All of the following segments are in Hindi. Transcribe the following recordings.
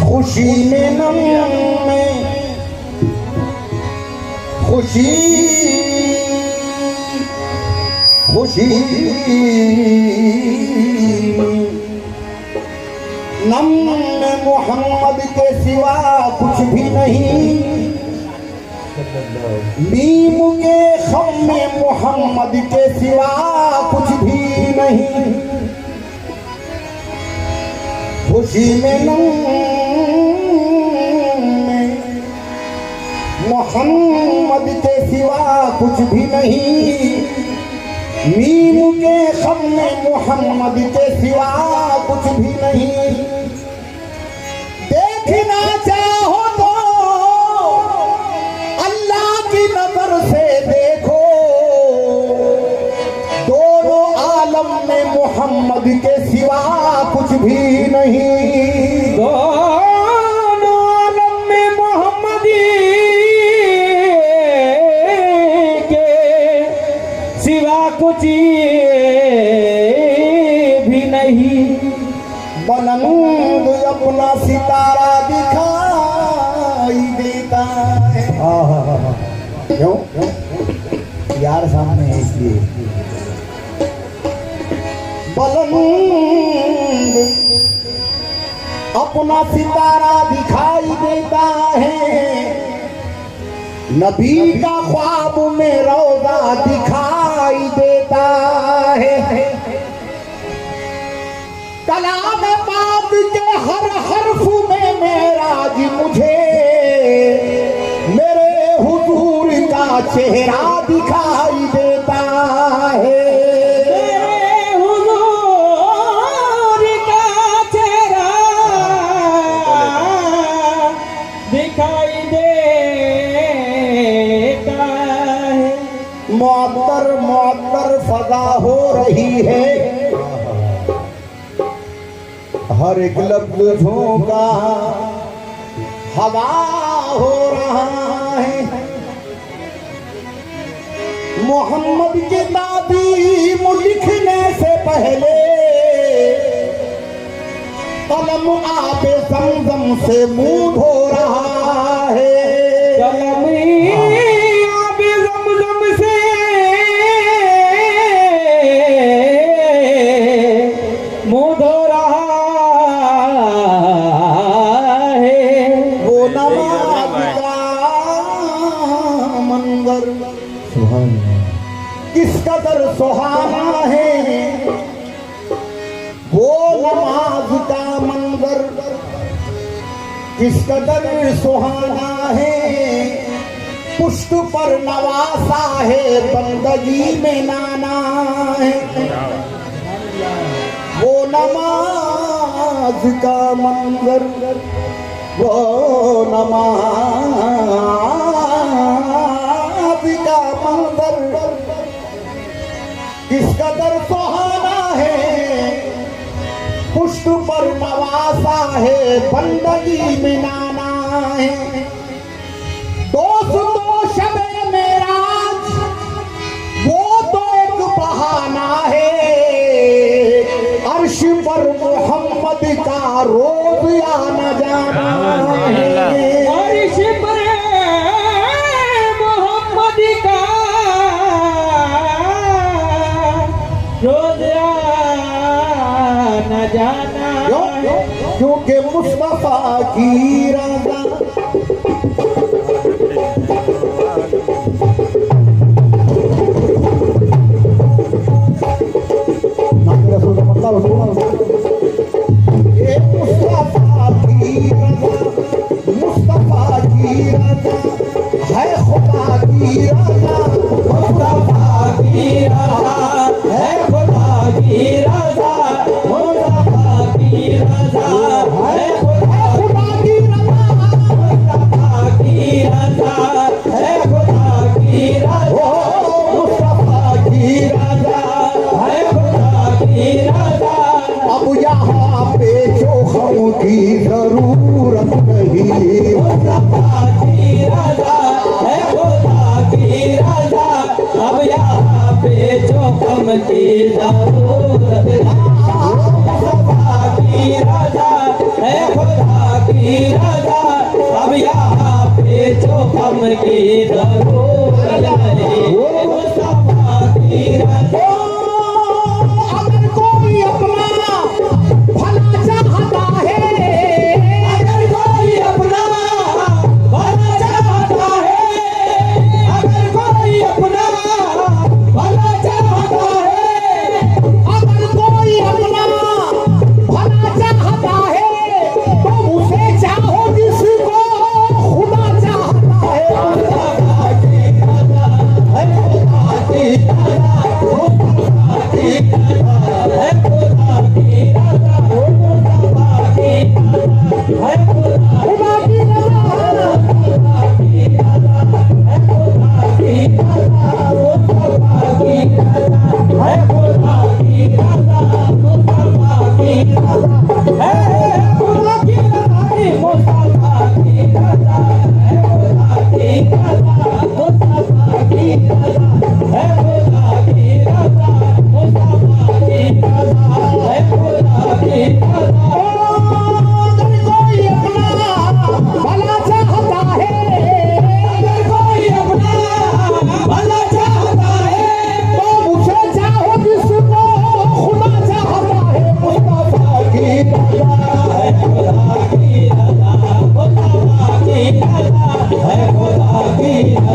खुशी में नम में खुशी खुशी नम में मोहम्मद के सिवा कुछ भी नहीं, नीम के खम में मोहम्मद के सिवा कुछ भी नहीं। खुशी में नम में मोहम्मद के सिवा कुछ भी नहीं, मीम के खम में मोहम्मद के सिवा कुछ भी नहीं। देखना चाहो तो अल्लाह की नजर से देखो, दोनों आलम में मोहम्मद के सिवा कुछ भी नहीं। दोनों आलम में मोहम्मद के सिवा कुछ भी नहीं। बुलंद अपना सितारा दिखाई देता है। क्यों यार सामने है इसलिए। बुलंद अपना सितारा दिखाई देता है, नबी का ख्वाब में रोजा दिखाई देता है। कलाम पाक के हर हर्फ में मेराज मुझे मेरे हुजूर का चेहरा दिखाई देता है। मुअत्तर फजा हो रही है, हर एक लफ्ज़ झोंका हवा हो रहा है। मोहम्मद के ताबीम लिखने से पहले कलम आबे ज़मज़म से मुंह धो रहा है। कलम आबे ज़मज़म से मुंह धो रहा है। वो नमाज का मंजर किस कदर सुहाना है, वो नमाज का मंजर किस कदर सुहाना है। पुष्ट पर नवासा है, बंदगी में नाना है। वो नमाज का मंजर वो नमाज का मंजर किस कदर सुहाना है। पुष्ट पर नवासा है, बंदगी में नाना है। दोस्तों शबे मेराज वो तो एक बहाना है, अर्श पर मोहम्मद का रोज आना जाना है। अर्श पर मोहम्मद का रोज आना जाना, क्योंकि मुस्तफा की रज़ा मुस्तफा की रज़ा है, खुदा की रज़ा। मुस्तफा की रज़ा है, खुदा की रज़ा। मुस्तफा की रज़ा है, खुदा की रज़ा। मुस्तफा की रज़ा है, खुदा की रज़ा। मुस्तफा की रज़ा है, खुदा की रज़ा। पेचो खम की जरूरत नहीं। मुस्तफा की रज़ा है खुदा की रज़ा, अब यहाँ पे जो गम की जरूरत नहीं। मुस्तफा की रज़ा है खुदा की रज़ा, अब यहाँ पे जो गम की जरूरत नहीं। मुस्तफा की रज़ा। अगर कोई अपना भला चाहता है, अगर कोई अपना भला चाहता है, अगर कोई अपना भला चाहता है, अगर कोई अपना भला चाहता है, तो उसे चाहो जिसको खुदा चाहता है। मुस्तफा की रज़ा है खुदा की रज़ा, मुस्तफा की रज़ा है खुदा की रज़ा, मुस्तफा की रज़ा है खुदा खुदा की रज़ा की रज़ा है खुदा की रज़ा, मुस्तफा की रज़ा है खुदा की रज़ा, मुस्तफा की रज़ा है खुदा की रज़ा, मुस्तफा की रज़ा है खुदा की रज़ा, मुस्तफा की रज़ा है खुदा की रज़ा, मुस्तफा की रज़ा है खुदा की रज़ा। अगर कोई अपना भला चाहता है, अगर कोई अपना भला चाहता है, तो उसे चाहो जिसको खुदा चाहता है। मुस्तफा की रज़ा है खुदा की रज़ा, मुस्तफा की रज़ा है खुदा की रज़ा,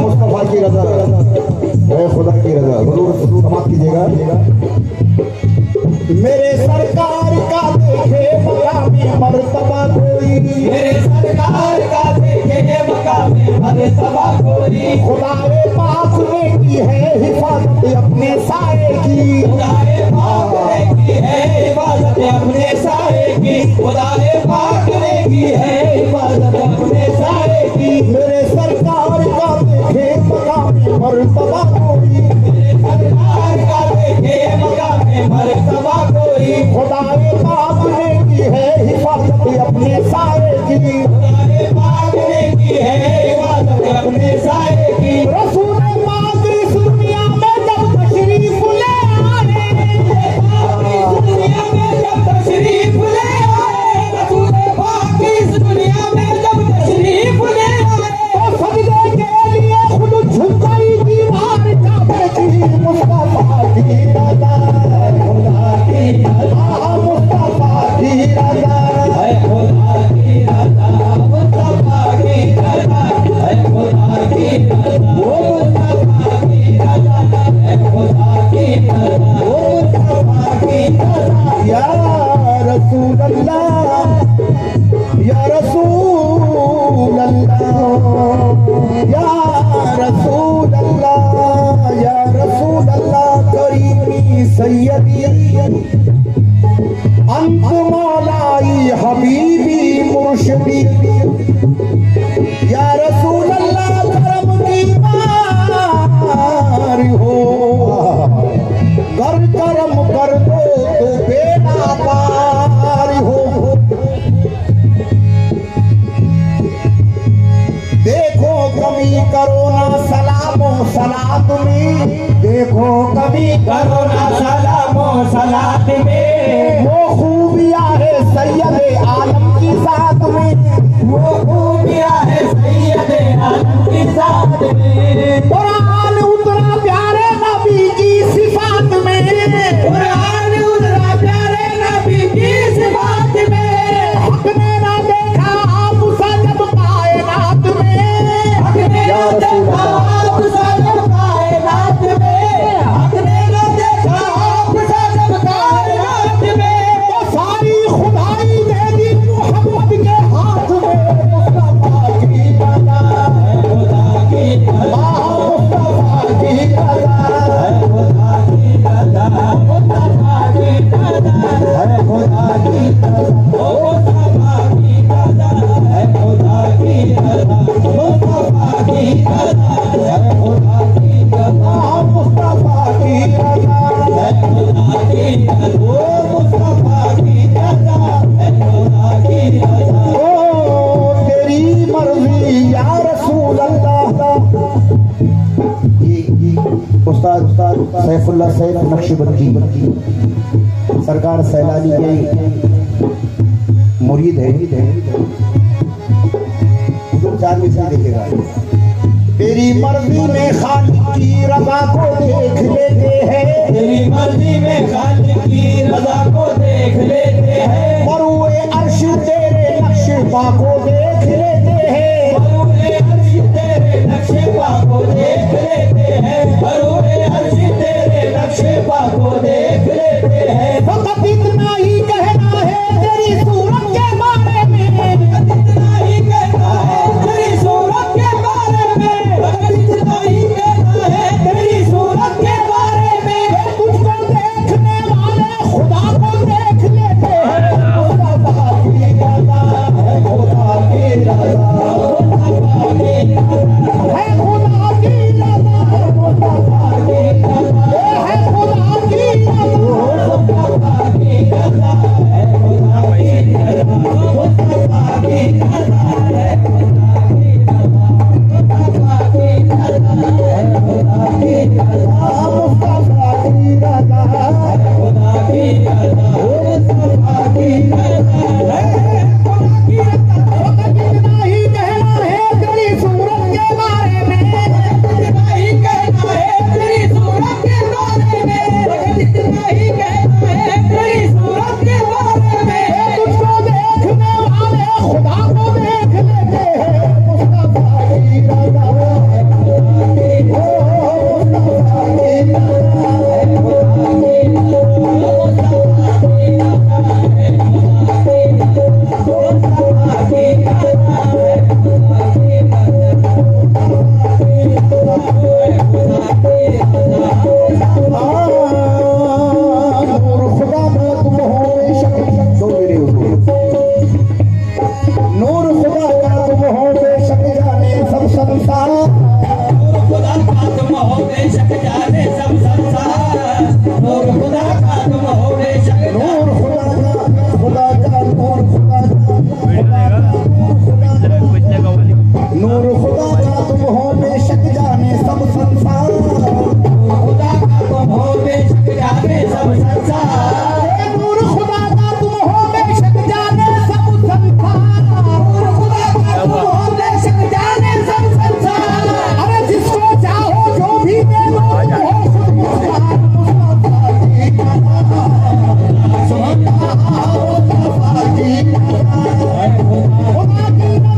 मुस्तफा की रज़ा है मुस्तफा की रज़ा है खुदा की रज़ा। जरूर समाप्त कीजिएगा। मेरे सरकार का देखे मकामी मर्तबा कोई, मेरे सरकार का देखे मकामे मर्तबा कोई, खुदाए पाक ने की है हिफाजत अपने साए की। खुदाए पाक ने की है हिफाजत अपने साए की, खुदाए पाक ने की है हिफाजत अपने साए की। मेरे सरकार का देखे मकामी मर्तबा कोई, मेरे सरकार का देखे मकामे मर्तबा कोई, खुदाए पाक ने की है हिफाजत अपने साए की। खुदाए पाक ने की है हिफाजत अपने साए की। रसूल पाक इस दुनिया में जब तशरीफ ले आए, इस दुनिया में जब तशरीफ ले आए, रसूल पाक इस दुनिया में जब तशरीफ ले आए, तो सजदे के लिए खुद झुक गई दीवार काबे की। मुस्तफा की रज़ा खुदा की रज़ा मुस्तफा की रज़ा है खुदा की रज़ा, मुस्तफा की रज़ा है खुदा की रज़ा, मुस्तफा की रज़ा है खुदा की रज़ा, मुस्तफा की रज़ा। या रसूल अल्लाह, या रसूल अल्लाह, या रसूल अल्लाह, या रसूल अल्लाह। करीमी सैयदी अंत मौलाई हबीबी मुर्शिदी, या रसूल अल्लाह करम की बारी हो, कर करम कर दो तो बेड़ा पार हो। देखो कमी करो ना सलामो सलात में, देखो कमी करो ना सलामो सलात में, वो खूबियाँ है सैयद आलम की साथ में। वो खूबियाँ है सैयद आलम की साथ में। कुरान उतरा प्यारे नबी की सिफात में, कुरान उतरा प्यारे नबी की सिफात में, हक ने ना देखा आप सा जब कायनात में। हक ने ना देखा आप सा जब कायनात में, हक ने ना देखा आप सा जब कायनात में। तो सारी खुदाई दे दी मोहम्मद के हाथ में। मुस्तफा की रज़ा खुदा की रज़ा, मुस्तफा की रज़ा रज़ा, ओ मुस्तफा की रज़ा है खुदा की रज़ा। ओ तेरी मर्जी या रसूल अल्लाह। ये उस्ताद सैफुल्लाह सैफ नक्शबंदी सरकार सैलानी के मुरीद है। चार में से देखेगा, तेरी मर्जी में खालिक की रज़ा को देख लेते हैं, तेरी मर्जी में खालिक की रज़ा को देख लेते हैं, मरुए अर्श तेरे नक्शे पा को देख लेते हैं, मरुए अर्श तेरे नक्शे पा को देख लेते हैं, मरुए अर्श तेरे नक्शे पा को देख लेते हैं। फकत इतना ही कहना है तेरी सूरत के बारे में, इतना ही कहना है तेरी सूरत के बारे में, इतना ही कहना है तेरी सूरत के बारे में। तुझको देखने वाले खुदा को देख लेते हैं। मुस्तफा की रज़ा है खुदा की रज़ा, मुस्तफा की रज़ा है खुदा की रज़ा, मुस्तफा की रज़ा है खुदा की रज़ा। मुस्तफा की रज़ा है खुदा की रज़ा, मुस्तफा की रज़ा है खुदा की रज़ा, मुस्तफा की रज़ा है खुदा की रज़ा, मुस्तफा की रज़ा है खुदा की रज़ा, मुस्तफा की रज़ा है खुदा की रज़ा। फकत इतना ही कहना है तेरी सूरत के बारे में, इतना ही कहना है तेरी सूरत के बारे में, इतना ही कहना है तेरी सूरत के बारे में। तुझको देखने वाले खुदा को देख लेते हैं। मुस्तफा की रज़ा है खुदा की रज़ा, मुस्तफा की रज़ा है खुदा की नूर खुदा का तुम हो बेशक, दो मेरे नूर खुदा का तुम हो बेशक जाने सब संसार, खुदा का तुम हो बेशक जाने सब संसार, नूर खुदा का तुम हो बेशक नूर खुदा का खुदा का नूर खुदा का नूर खुदा का तुम हो बेशक जाने सब संसार, खुदा का तुम हो बेशक जाने सब संसार, नूर खुदा का तुम हो बेशक जाने सब संसार, खुदा का तुम हो बेशक जाने सब संसार। अरे जिसको चाहो जो भी दे दो, हो खुद मुस्तार, मुस्तफा की रज़ा, मुस्तफा की रज़ा, खुदा की रज़ा, मुस्तफा की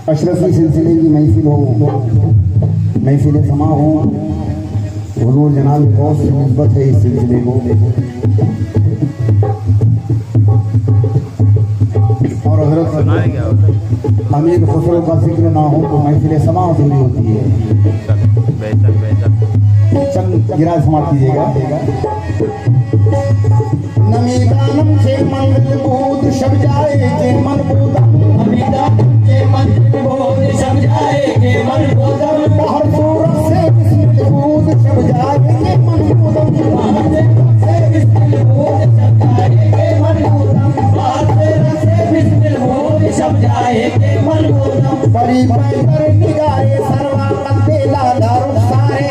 अशरफी सिलसिले की महफिल हो, महफिल समा हो, हुजूर जनाब बहुत सी निस्बत है इस सिलसिले को। और हजरत अमीर खुसरो का जिक्र ना हो तो महफिल समा अधूरी होती है। चंद गिरा समाप्त कीजिएगा। नमी दानम से मंगल बूद शब जाए के मन बूदा, नमी दानम से मंगल बूद शब जाए के मन बूदा, बाहर सूरत से बिस्मिल बूद शब जाए के मन बूदा, बाहर से बिस्मिल बूद शब जाए के मन बूदा, बाहर से बिस्मिल बूद शब जाए के मन बूदा। बड़ी पैदर निगाहे सरवा कंदे लाला रुसारे,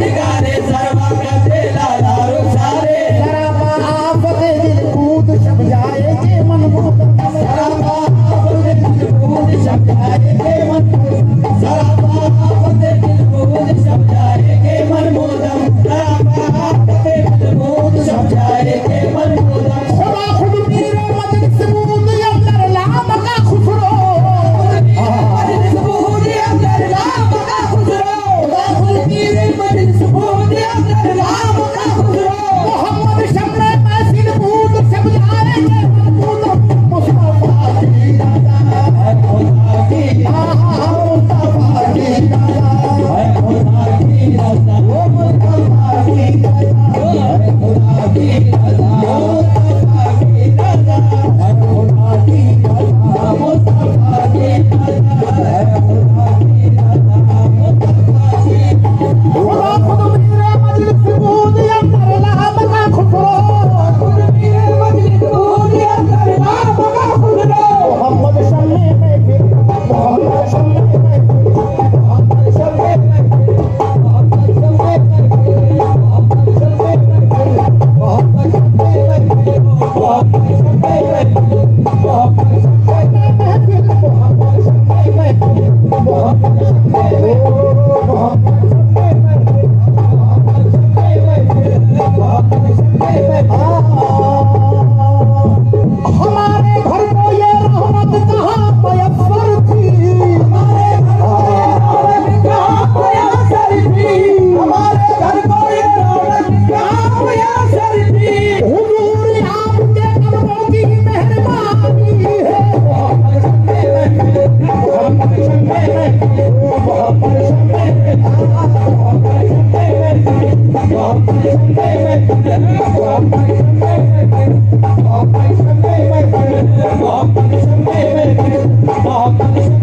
निगारे सरवा कंदे लाला रुसारे, सराबा आफत दिल बूद शब जाए के मन बूदा, सराबा आफत दिल बूद शब जाए के मन बूदा, सराबा आफत दिल बूद शब जाए के मन बूदा, सराबा आफत दिल बूद शब जाए के मन बूदा। खुदा खुद मेरे मजलिस बूद अंदर लाम का खुसरो, मजलिस बूद अंदर लाम का खुसरो, खुदा खुद मेरे मजलिस बूद अंदर लाम का खुसरो। मोहम्मद शम्मे महफिल बूद शब जाए के मन बूदा, मुस्तफा की रज़ा खुदा की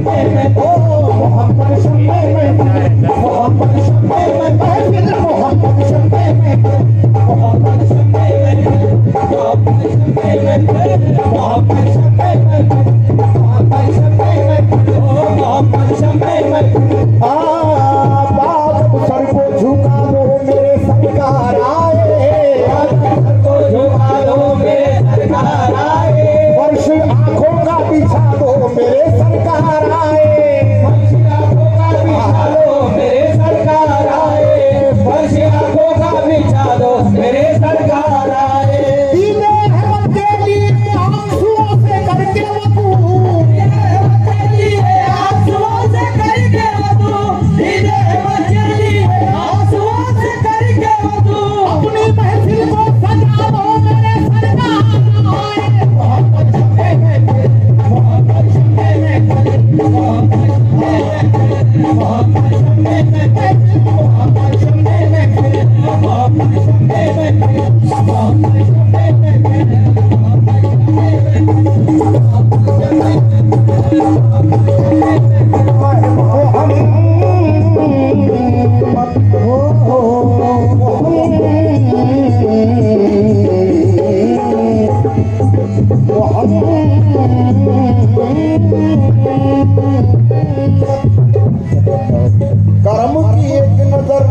शम्मे में ओ मोहम्मद शम्मे में मोहम्मद शम्मे में महफिल मोहम्मद शम्मे में मोहम्मद शम्मे में मोहम्मद शम्मे में मोहम्मद शम्मे में मोहम्मद शम्मे में ओ मोहम्मद शम्मे में बाप सर को झुका दो मेरे सरकार आए सर को झुका दो मेरे सरकार आए वर्ष आंखों का बिछा दो मेरे सरकार आए वर्ष आंखों का बिछा दो मेरे सरकार आए वर्ष आंखों का बिछा दो मेरे सरकार आए दीने रहमत के लिए आंसुओं से करके वतू आंसुओं से करके वतू दीने रहमत के लिए आंसुओं से करके वतू अपनी महफिल को सजा दो मेरे सरकार आए मोहम्मद शम्मे में मोहम्मद शम्मे में मोहम्मद शम्मे में मोहम्मद शम्मे में मोहम्मद शम्मे में मोहम्मद शम्मे में मोहम्मद शम्मे करम की एक नजर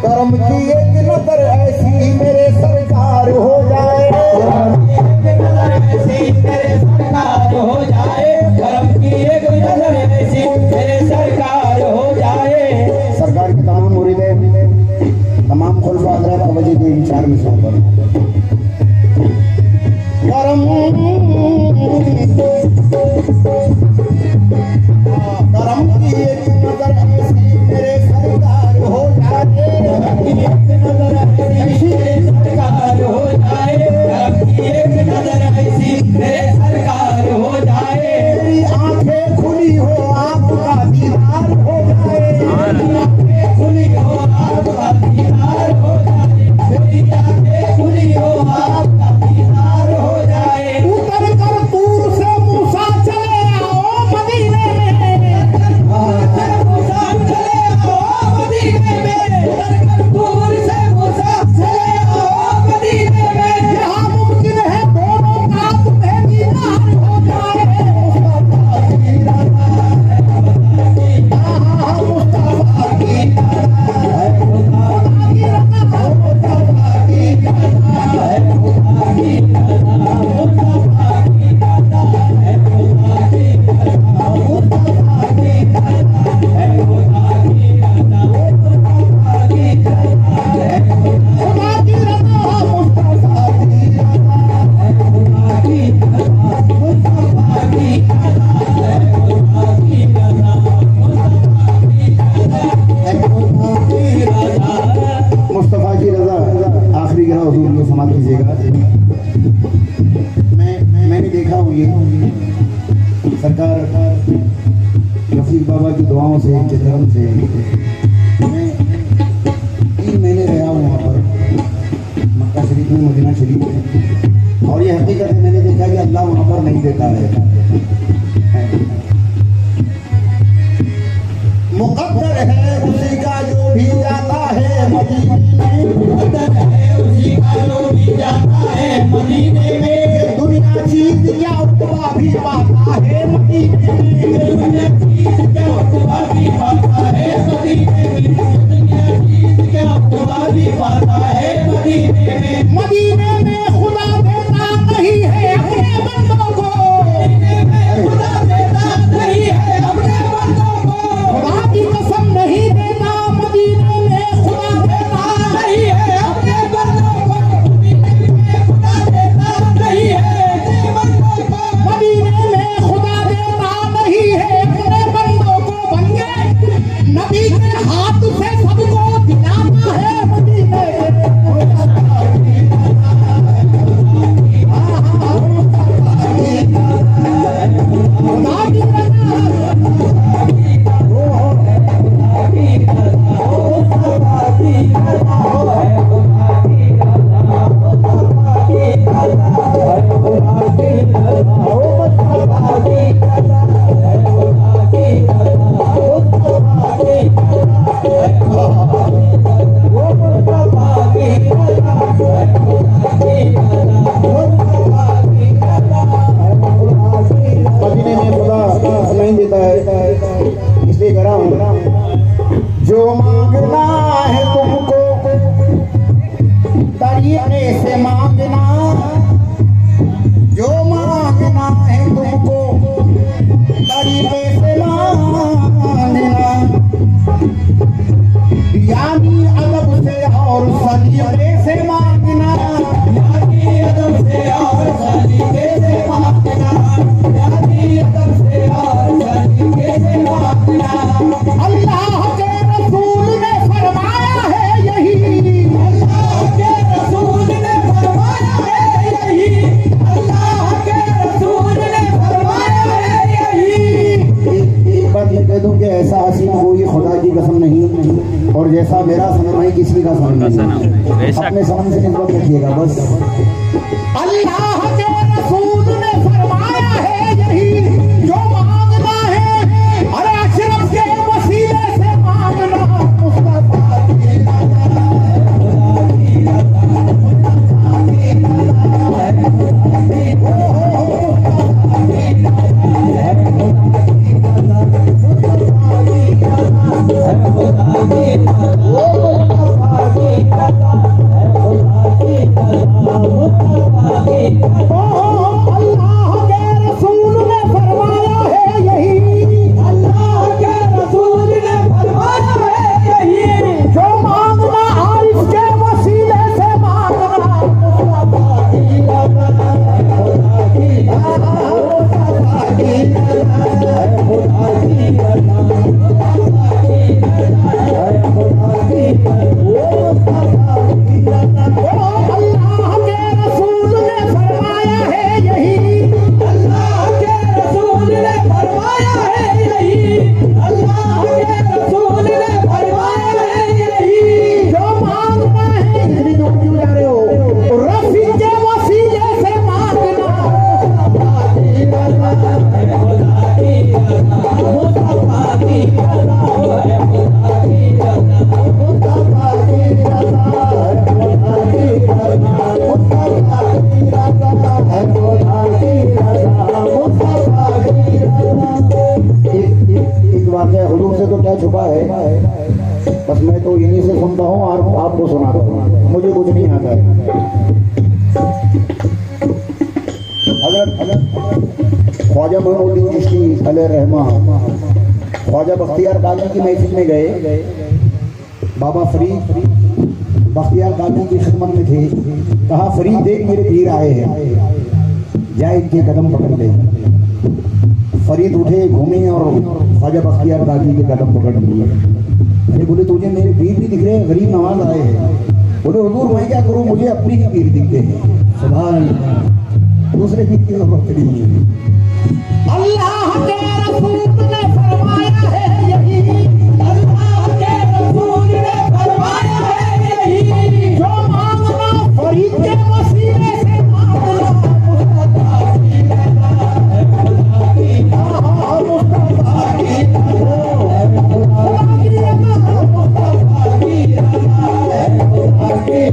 करम की एक नजर ऐसी मेरे सरकार हो जाए एक नजर ऐसी मेरे सरकार हो जाए करम की एक नजर ऐसी मेरे सरकार हो जाए सरकार के तमाम मुरीदे तमाम खुलफा हज़रात तवज्जो के इंचार में सौंप करम करम की एक नजर ऐसी मेरे सरकार हो जाए एक नजर ऐसी मेरे सरकार हो जाए करम की एक नजर ऐसी मेरे सरकार हो जाए मेरी आंखें खुली हो आपका दीदार हो जाए आंखें खुली हो आपका दीदार हो जाए मेरी आंखें खुली हो आपका दीदार हो जाए उतर कर दूर से मूसा चले आओ मदीने में मूसा चले आओ मदीने में दूर से मूसा चले आओ मदीने में यहाँ मुमकिन है दोनों का तुम्हें दीदार हो जाए मुस्तफा की रज़ा मुस्तफा की खुदा की रज़ा मुस्तफा की मुस्तफा की रज़ा आखिरी गिरा हुजूर को समाप्त कीजिएगा मैंने देखा हूँ ये सरकार रफीक बाबा की दुआओं से इनके धर्म से मैं 3 महीने रहा हूँ यहाँ पर मक्का शरीफ में मदीना शरीफ में और ये हकीकत है मैंने देखा कि अल्लाह वहाँ पर नहीं देता है मुकद्दर है उसी का जो भी जाता है मदीने में मुकद्दर है उसी का जो भी जाता है मदीने में ये दुनिया चीज क्या उतवा भी पाता है मदीने में दुनिया चीज क्या उतवा भी पाता है मदीने में दुनिया चीज क्या उतवा भी पाता है मदीने में मदीने में खुदा देता नहीं है अपने बंदों को खुदा देता नहीं है अपने बंदों को खुदा की कसम नहीं देता मदीने में खुदा देता नहीं है अपने बंदों को खुदा देता नहीं है अपने बंदों को मदीने में खुदा देता नहीं है अपने बंदों को बन गए नबी के हाथ से सब मांगना है तुमको तरीके से मांगना, जो मांगना है तुमको तरीके से मांगना, यानी अदब से और सलीके से मांगना, यानी अदब से और सलीके से मांगना, यानी अदब से और सलीके से मांगना। अल्लाह के रसूल ने फरमाया है यही, अल्लाह के रसूल ने फरमाया है यही, अल्लाह के रसूल ने फरमाया है यही। एक बात ये कह दूं कि ऐसा हसीन कोई खुदा की कसम नहीं, और जैसा मेरा सनम है किसी का सनम नहीं। अपने सनम से निस्बत रखिएगा बस। अल्लाह के रसूल ने फरमाया है यही, जो मांगना है अरे अशरफ के वसीले से मांगना, मुस्तफा की रज़ा, खुदा की रज़ा, मुस्तफा की रज़ा है, खुदा की रज़ा, मुस्तफा की रज़ा है, खुदा की रज़ा, मुस्तफा की रज़ा है, खुदा की रज़ा, मुस्तफा की रज़ा है, खुदा की रज़ा, मुस्तफा की रज़ा। अल्लाह के रसूल ने फरमाया है यही, अल्लाह के रसूल ने फरमाया है यही, जो मांगना आरिफ के वसीले से मांगना, मुस्तफा की रज़ा है, खुदा की रज़ा, मुस्तफा की रज़ा है, खुदा की रज़ा, मुस्तफा की रज़ा है, खुदा की रज़ा, मुस्तफा की रज़ा। अल्लाह के रसूल ने फरमाया है यही, अल्लाह के रसूल ने फरमाया है यही, अल्लाह के रसूल ने फरमाया है यही, जो मांगना है इतनी दूर क्यों जा रहे हो, रफी के वसीले से मांगना, मुस्तफा की रज़ा है, खुदा की रज़ा, मुस्तफा की रज़ा है, खुदा की रज़ा, मुस्तफा की रज़ा है, खुदा की रज़ा, मुस्तफा की रज़ा है, खुदा की रज़ा, मुस्तफा की रज़ा। एक वाक़या हुजूर से तो क्या छुपा है, बस मैं तो इन्हीं से सुनता हूँ और आपको सुनाता हूँ, मुझे कुछ नहीं आता है। हज़रत ख्वाजा मोइनुद्दीन चिश्ती अलैहिर्रहमा ख्वाजा बख्तियार कादरी की महफिल में गए, बाबा फरीद बख्तियार कादरी की खिदमत में थे, कहा फरीद देख मेरे पीर आए हैं, जाए इनके कदम पकड़ ले। फरीद उठे, घूमे और ख्वाजा बख्तियार कादरी के कदम पकड़ लिए। अरे बोले तुझे मेरे पीर भी दिख रहे हैं, गरीब नवाज आए हैं। बोले हुजूर मैं क्या करूं, मुझे अपनी ही पीर दिखते हैं। सुभान अल्लाह, दूसरे पीर की जरूरत नहीं है। अल्लाह के रसूल ने फरमाया है यही, अल्लाह के रसूल ने फरमाया है यही, जो मांगना फरीद के वसीले से मांगना, मुस्तफा की रज़ा है, खुदा की रज़ा, मुस्तफा की रज़ा है, खुदा की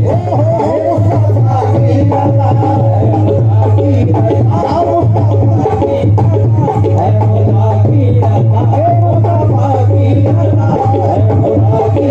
रज़ा, मुस्तफा की रज़ा है, खुदा की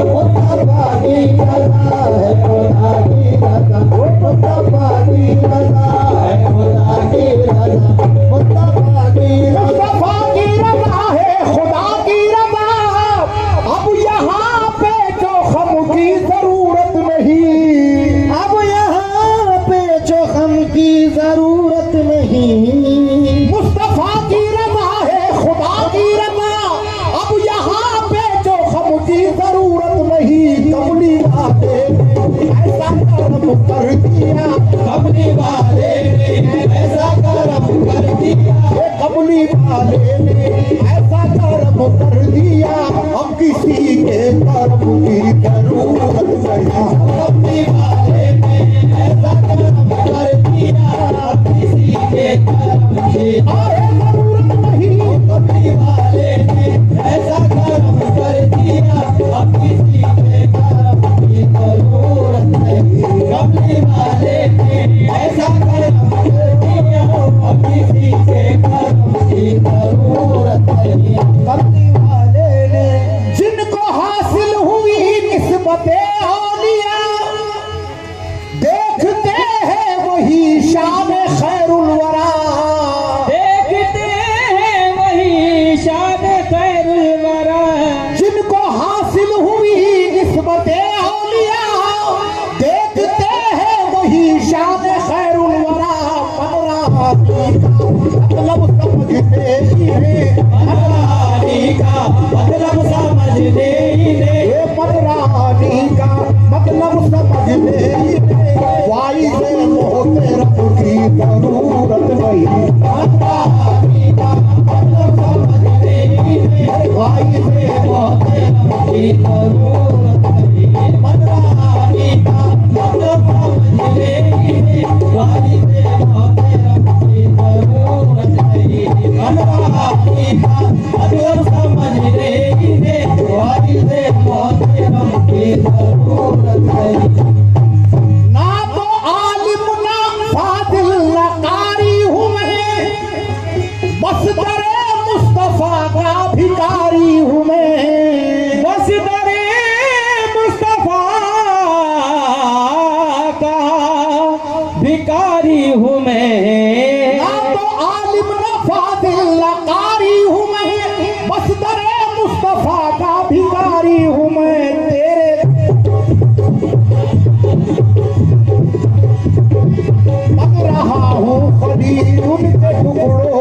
मुस्तफा की रज़ा है, खुदा की रज़ा, मुस्तफा की है खुदा की रज़ा। वाले ने ऐसा कर्म कर दिया हम किसी के कर्म की जरूरत नहीं। कमली वाले ने ऐसा कर्म कर दिया किसी के कर्म की जरूरत नहीं। कमली वाले ने ऐसा कर्म कर दिया अब किसी के कर्म की जरूरत नहीं। कमली वाले ने ऐसा कर्म कर दिया अब किसी के कर्म की जरूरत नहीं। कमली वाले ने जिनको हासिल हुई निस्बते औलिया देखते हैं वही शान खैरुल वरा। देखते हैं वही शान खैरुल वरा। जिनको हासिल हुई निस्बते औलिया देखते हैं वही शान खैरुल वरा। मतलब समझते ही हैं मनरानी का मतलब समझने ही ने। ये मनरानी का मतलब समझने ही हैं। वाई से मोहते रब की जरूरत नहीं। मनरानी का मतलब समझने ही ने। वाई से मोहते रब की जरूरत नहीं। मनरानी का मतलब समझने ही ने। वाली से मोहते रब की जरूरत नहीं। मनरानी का मतलब समझने ही ने। वाली से मोहते रब की जरूरत नहीं। ना तो आलिम ना फादिल ना कारी हूँ मैं, बस दरे मुस्तफा का भिकारी हूँ मैं। बस दरे मुस्तफा का भिकारी हूँ मैं। ना तो आलिम ना फादिल ना कारी हूँ मैं, बस दरे मुस्तफा का भिकारी हूँ मैं। तेरे पग रहा हूँ खलील उनके टुकड़ों